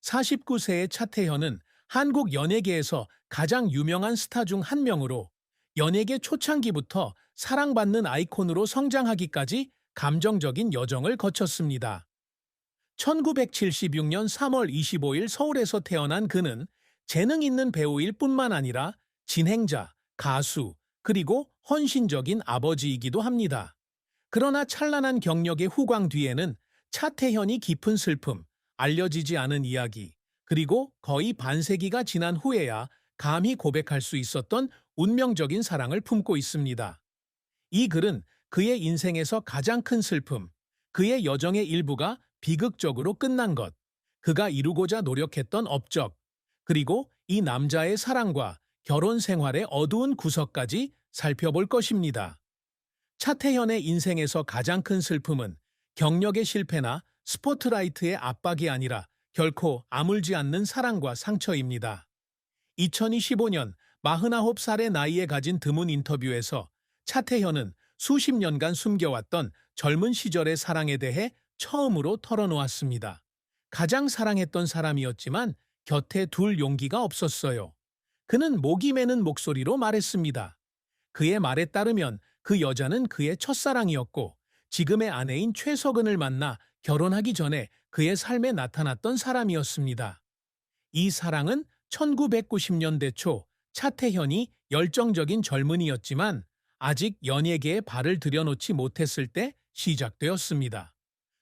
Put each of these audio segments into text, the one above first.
49세의 차태현은 한국 연예계에서 가장 유명한 스타 중 한 명으로 연예계 초창기부터 사랑받는 아이콘으로 성장하기까지 감정적인 여정을 거쳤습니다. 1976년 3월 25일 서울에서 태어난 그는 재능 있는 배우일 뿐만 아니라 진행자, 가수, 그리고 헌신적인 아버지이기도 합니다. 그러나 찬란한 경력의 후광 뒤에는 차태현이 깊은 슬픔, 알려지지 않은 이야기, 그리고 거의 반세기가 지난 후에야 감히 고백할 수 있었던 운명적인 사랑을 품고 있습니다. 이 글은 그의 인생에서 가장 큰 슬픔, 그의 여정의 일부가 비극적으로 끝난 것, 그가 이루고자 노력했던 업적, 그리고 이 남자의 사랑과 결혼 생활의 어두운 구석까지 살펴볼 것입니다. 차태현의 인생에서 가장 큰 슬픔은 경력의 실패나 스포트라이트의 압박이 아니라 결코 아물지 않는 사랑과 상처입니다. 2025년 49살의 나이에 가진 드문 인터뷰에서 차태현은 수십 년간 숨겨왔던 젊은 시절의 사랑에 대해 처음으로 털어놓았습니다. 가장 사랑했던 사람이었지만 곁에 둘 용기가 없었어요. 그는 목이 메는 목소리로 말했습니다. 그의 말에 따르면 그 여자는 그의 첫사랑이었고 지금의 아내인 최석은을 만나 결혼하기 전에 그의 삶에 나타났던 사람이었습니다. 이 사랑은 1990년대 초 차태현이 열정적인 젊은이였지만 아직 연예계에 발을 들여놓지 못했을 때 시작되었습니다.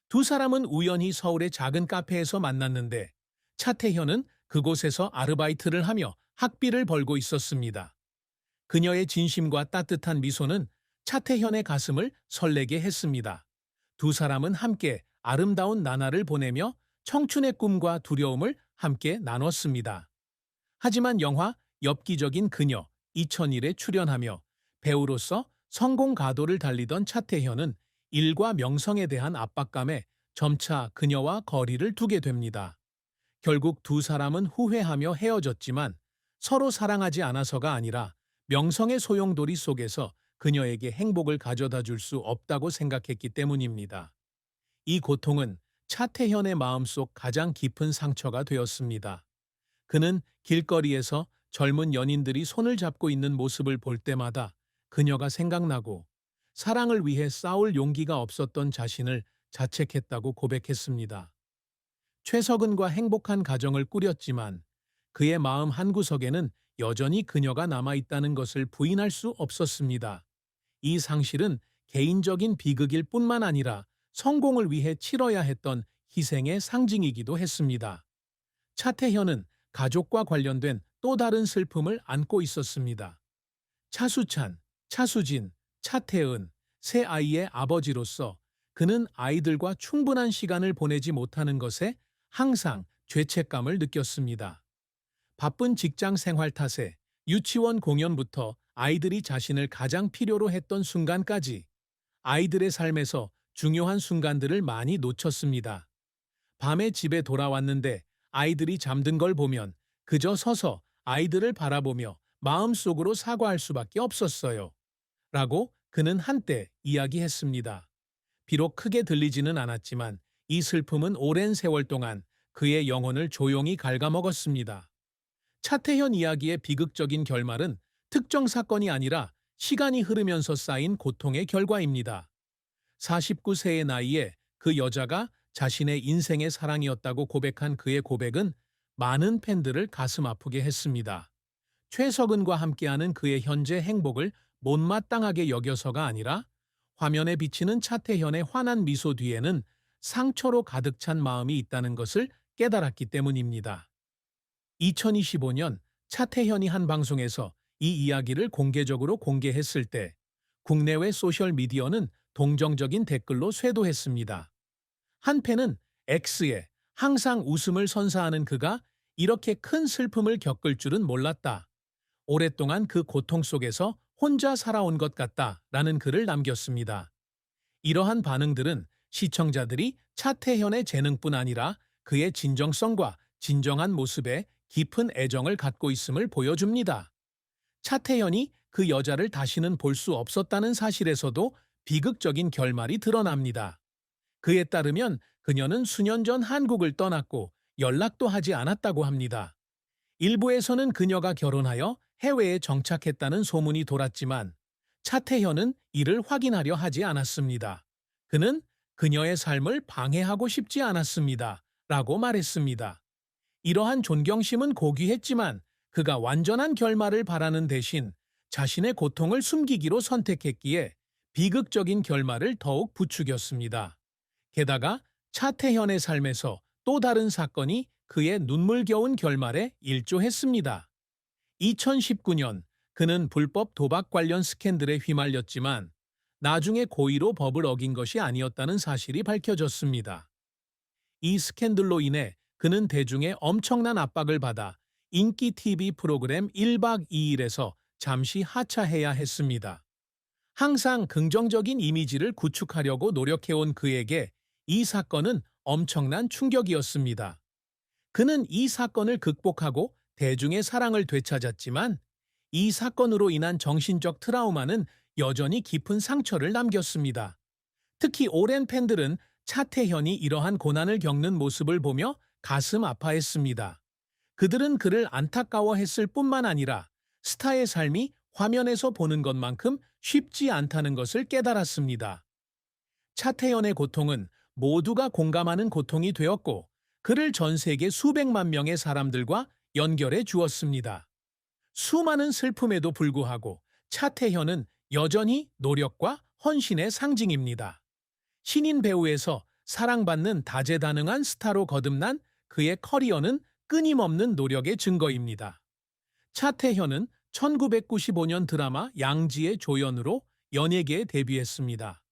두 사람은 우연히 서울의 작은 카페에서 만났는데 차태현은 그곳에서 아르바이트를 하며 학비를 벌고 있었습니다. 그녀의 진심과 따뜻한 미소는 차태현의 가슴을 설레게 했습니다. 두 사람은 함께 아름다운 나날을 보내며 청춘의 꿈과 두려움을 함께 나눴습니다. 하지만 영화 엽기적인 그녀 2001에 출연하며 배우로서 성공 가도를 달리던 차태현은 일과 명성에 대한 압박감에 점차 그녀와 거리를 두게 됩니다. 결국 두 사람은 후회하며 헤어졌지만 서로 사랑하지 않아서가 아니라 명성의 소용돌이 속에서 그녀에게 행복을 가져다 줄 수 없다고 생각했기 때문입니다. 이 고통은 차태현의 마음속 가장 깊은 상처가 되었습니다. 그는 길거리에서 젊은 연인들이 손을 잡고 있는 모습을 볼 때마다 그녀가 생각나고 사랑을 위해 싸울 용기가 없었던 자신을 자책했다고 고백했습니다. 최석은과 행복한 가정을 꾸렸지만 그의 마음 한구석에는 여전히 그녀가 남아있다는 것을 부인할 수 없었습니다. 이 상실은 개인적인 비극일 뿐만 아니라 성공을 위해 치러야 했던 희생의 상징이기도 했습니다. 차태현은 가족과 관련된 또 다른 슬픔을 안고 있었습니다. 차수찬, 차수진, 차태은, 세 아이의 아버지로서 그는 아이들과 충분한 시간을 보내지 못하는 것에 항상 죄책감을 느꼈습니다. 바쁜 직장 생활 탓에 유치원 공연부터 아이들이 자신을 가장 필요로 했던 순간까지 아이들의 삶에서 중요한 순간들을 많이 놓쳤습니다. 밤에 집에 돌아왔는데 아이들이 잠든 걸 보면 그저 서서 아이들을 바라보며 마음속으로 사과할 수밖에 없었어요. 라고 그는 한때 이야기했습니다. 비록 크게 들리지는 않았지만 이 슬픔은 오랜 세월 동안 그의 영혼을 조용히 갉아먹었습니다. 차태현 이야기의 비극적인 결말은 특정 사건이 아니라 시간이 흐르면서 쌓인 고통의 결과입니다. 49세의 나이에 그 여자가 자신의 인생의 사랑이었다고 고백한 그의 고백은 많은 팬들을 가슴 아프게 했습니다. 최석은과 함께하는 그의 현재 행복을 못마땅하게 여겨서가 아니라 화면에 비치는 차태현의 환한 미소 뒤에는 상처로 가득 찬 마음이 있다는 것을 깨달았기 때문입니다. 2025년 차태현이 한 방송에서 이 이야기를 공개적으로 공개했을 때 국내외 소셜미디어는 동정적인 댓글로 쇄도했습니다. 한 팬은 X에 항상 웃음을 선사하는 그가 이렇게 큰 슬픔을 겪을 줄은 몰랐다. 오랫동안 그 고통 속에서 혼자 살아온 것 같다 라는 글을 남겼습니다. 이러한 반응들은 시청자들이 차태현의 재능뿐 아니라 그의 진정성과 진정한 모습에 깊은 애정을 갖고 있음을 보여줍니다. 차태현이 그 여자를 다시는 볼 수 없었다는 사실에서도 비극적인 결말이 드러납니다. 그에 따르면 그녀는 수년 전 한국을 떠났고 연락도 하지 않았다고 합니다. 일부에서는 그녀가 결혼하여 해외에 정착했다는 소문이 돌았지만 차태현은 이를 확인하려 하지 않았습니다. 그는 그녀의 삶을 방해하고 싶지 않았습니다. 라고 말했습니다. 이러한 존경심은 고귀했지만 그가 완전한 결말을 바라는 대신 자신의 고통을 숨기기로 선택했기에 비극적인 결말을 더욱 부추겼습니다. 게다가 차태현의 삶에서 또 다른 사건이 그의 눈물겨운 결말에 일조했습니다. 2019년 그는 불법 도박 관련 스캔들에 휘말렸지만 나중에 고의로 법을 어긴 것이 아니었다는 사실이 밝혀졌습니다. 이 스캔들로 인해 그는 대중의 엄청난 압박을 받아 인기 TV 프로그램 1박 2일에서 잠시 하차해야 했습니다. 항상 긍정적인 이미지를 구축하려고 노력해온 그에게 이 사건은 엄청난 충격이었습니다. 그는 이 사건을 극복하고 대중의 사랑을 되찾았지만 이 사건으로 인한 정신적 트라우마는 여전히 깊은 상처를 남겼습니다. 특히 오랜 팬들은 차태현이 이러한 고난을 겪는 모습을 보며 가슴 아파했습니다. 그들은 그를 안타까워했을 뿐만 아니라 스타의 삶이 화면에서 보는 것만큼 쉽지 않다는 것을 깨달았습니다. 차태현의 고통은 모두가 공감하는 고통이 되었고 그를 전 세계 수백만 명의 사람들과 연결해 주었습니다. 수많은 슬픔에도 불구하고 차태현은 여전히 노력과 헌신의 상징입니다. 신인 배우에서 사랑받는 다재다능한 스타로 거듭난 그의 커리어는 끊임없는 노력의 증거입니다. 차태현은 1995년 드라마 양지의 조연으로 연예계에 데뷔했습니다.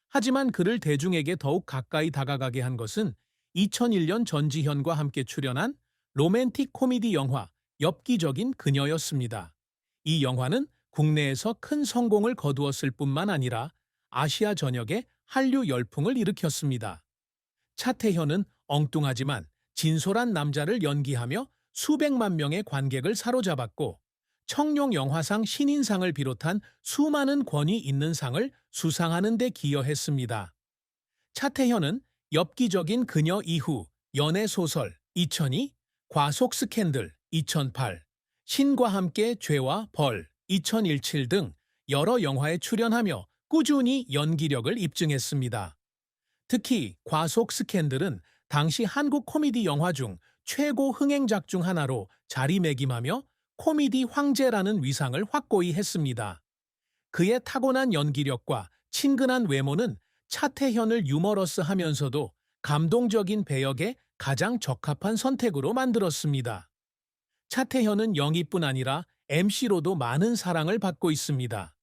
하지만 그를 대중에게 더욱 가까이 다가가게 한 것은 2001년 전지현과 함께 출연한 로맨틱 코미디 영화 엽기적인 그녀였습니다. 이 영화는 국내에서 큰 성공을 거두었을 뿐만 아니라 아시아 전역에 한류 열풍을 일으켰습니다. 차태현은 엉뚱하지만 진솔한 남자를 연기하며 수백만 명의 관객을 사로잡았고 청룡 영화상 신인상을 비롯한 수많은 권위 있는 상을 수상하는 데 기여했습니다. 차태현은 엽기적인 그녀 이후 연애소설 2002, 과속 스캔들 2008, 신과 함께 죄와 벌 2017 등 여러 영화에 출연하며 꾸준히 연기력을 입증했습니다. 특히 과속 스캔들은 당시 한국 코미디 영화 중 최고 흥행작 중 하나로 자리매김하며 코미디 황제라는 위상을 확고히 했습니다. 그의 타고난 연기력과 친근한 외모는 차태현을 유머러스하면서도 감동적인 배역에 가장 적합한 선택으로 만들었습니다. 차태현은 연기뿐 아니라 MC로도 많은 사랑을 받고 있습니다.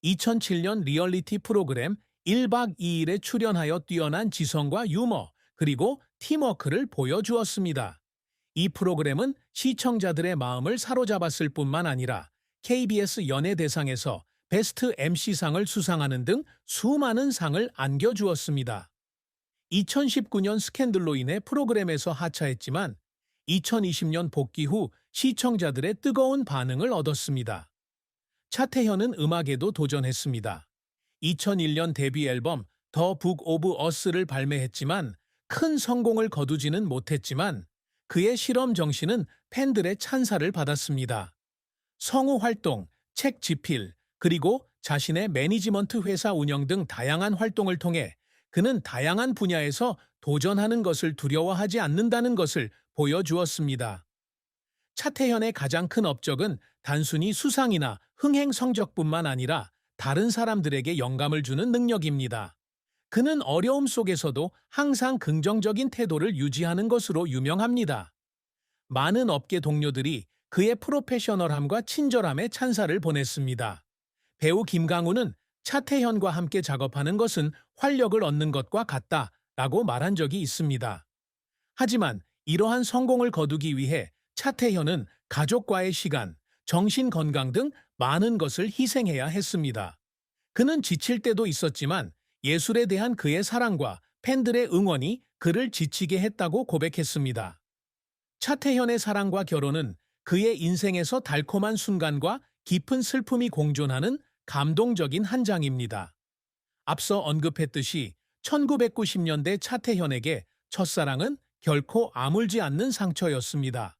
2007년 리얼리티 프로그램 1박 2일에 출연하여 뛰어난 지성과 유머, 그리고 팀워크를 보여주었습니다. 이 프로그램은 시청자들의 마음을 사로잡았을 뿐만 아니라 KBS 연예대상에서 베스트 MC상을 수상하는 등 수많은 상을 안겨주었습니다. 2019년 스캔들로 인해 프로그램에서 하차했지만 2020년 복귀 후 시청자들의 뜨거운 반응을 얻었습니다. 차태현은 음악에도 도전했습니다. 2001년 데뷔 앨범 더 북 오브 어스를 발매했지만 큰 성공을 거두지는 못했지만 그의 실험 정신은 팬들의 찬사를 받았습니다. 성우 활동, 책 집필, 그리고 자신의 매니지먼트 회사 운영 등 다양한 활동을 통해 그는 다양한 분야에서 도전하는 것을 두려워하지 않는다는 것을 보여주었습니다. 차태현의 가장 큰 업적은 단순히 수상이나 흥행 성적뿐만 아니라 다른 사람들에게 영감을 주는 능력입니다. 그는 어려움 속에서도 항상 긍정적인 태도를 유지하는 것으로 유명합니다. 많은 업계 동료들이 그의 프로페셔널함과 친절함에 찬사를 보냈습니다. 배우 김강우는 차태현과 함께 작업하는 것은 활력을 얻는 것과 같다라고 말한 적이 있습니다. 하지만 이러한 성공을 거두기 위해 차태현은 가족과의 시간, 정신 건강 등 많은 것을 희생해야 했습니다. 그는 지칠 때도 있었지만 예술에 대한 그의 사랑과 팬들의 응원이 그를 지치게 했다고 고백했습니다. 차태현의 사랑과 결혼은 그의 인생에서 달콤한 순간과 깊은 슬픔이 공존하는 감동적인 한 장입니다. 앞서 언급했듯이 1990년대 차태현에게 첫사랑은 결코 아물지 않는 상처였습니다.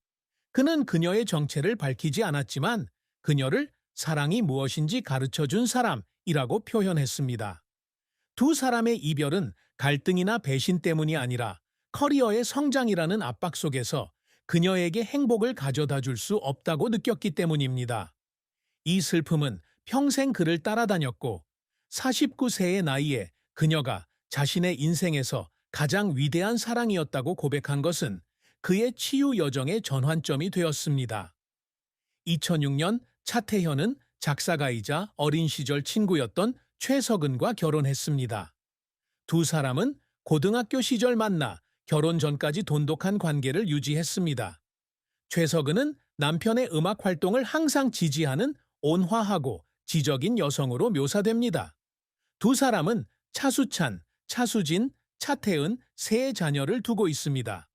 그는 그녀의 정체를 밝히지 않았지만 그녀를 사랑이 무엇인지 가르쳐 준 사람이라고 표현했습니다. 두 사람의 이별은 갈등이나 배신 때문이 아니라 커리어의 성장이라는 압박 속에서 그녀에게 행복을 가져다 줄 수 없다고 느꼈기 때문입니다. 이 슬픔은 평생 그를 따라다녔고 49세의 나이에 그녀가 자신의 인생에서 가장 위대한 사랑이었다고 고백한 것은 그의 치유 여정의 전환점이 되었습니다. 2006년 차태현은 작사가이자 어린 시절 친구였던 최석은과 결혼했습니다. 두 사람은 고등학교 시절 만나 결혼 전까지 돈독한 관계를 유지했습니다. 최석은은 남편의 음악 활동을 항상 지지하는 온화하고 지적인 여성으로 묘사됩니다. 두 사람은 차수찬, 차수진, 차태은 세 자녀를 두고 있습니다.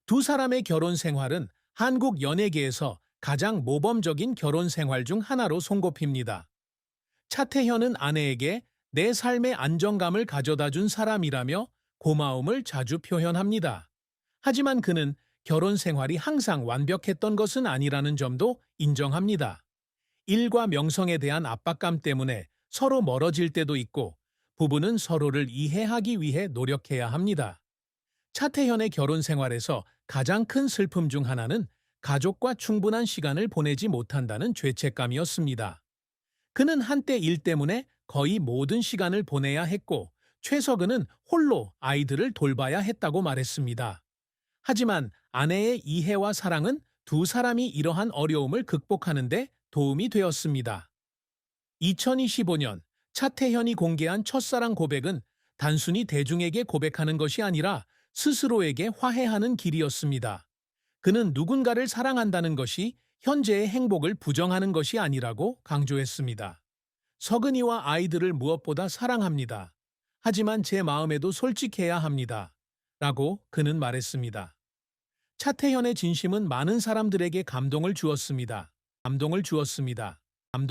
두 사람의 결혼 생활은 한국 연예계에서 가장 모범적인 결혼 생활 중 하나로 손꼽힙니다. 차태현은 아내에게 내 삶의 안정감을 가져다 준 사람이라며 고마움을 자주 표현합니다. 하지만 그는 결혼 생활이 항상 완벽했던 것은 아니라는 점도 인정합니다. 일과 명성에 대한 압박감 때문에 서로 멀어질 때도 있고 부부는 서로를 이해하기 위해 노력해야 합니다. 차태현의 결혼 생활에서 가장 큰 슬픔 중 하나는 가족과 충분한 시간을 보내지 못한다는 죄책감이었습니다. 그는 한때 일 때문에 거의 모든 시간을 보내야 했고 최석은은 홀로 아이들을 돌봐야 했다고 말했습니다. 하지만 아내의 이해와 사랑은 두 사람이 이러한 어려움을 극복하는 데 도움이 되었습니다. 2025년 차태현이 공개한 첫사랑 고백은 단순히 대중에게 고백하는 것이 아니라 스스로에게 화해하는 길이었습니다. 그는 누군가를 사랑한다는 것이 현재의 행복을 부정하는 것이 아니라고 강조했습니다. 석은이와 아이들을 무엇보다 사랑합니다. 하지만 제 마음에도 솔직해야 합니다. 라고 그는 말했습니다. 차태현의 진심은 많은 사람들에게 감동을 주었습니다.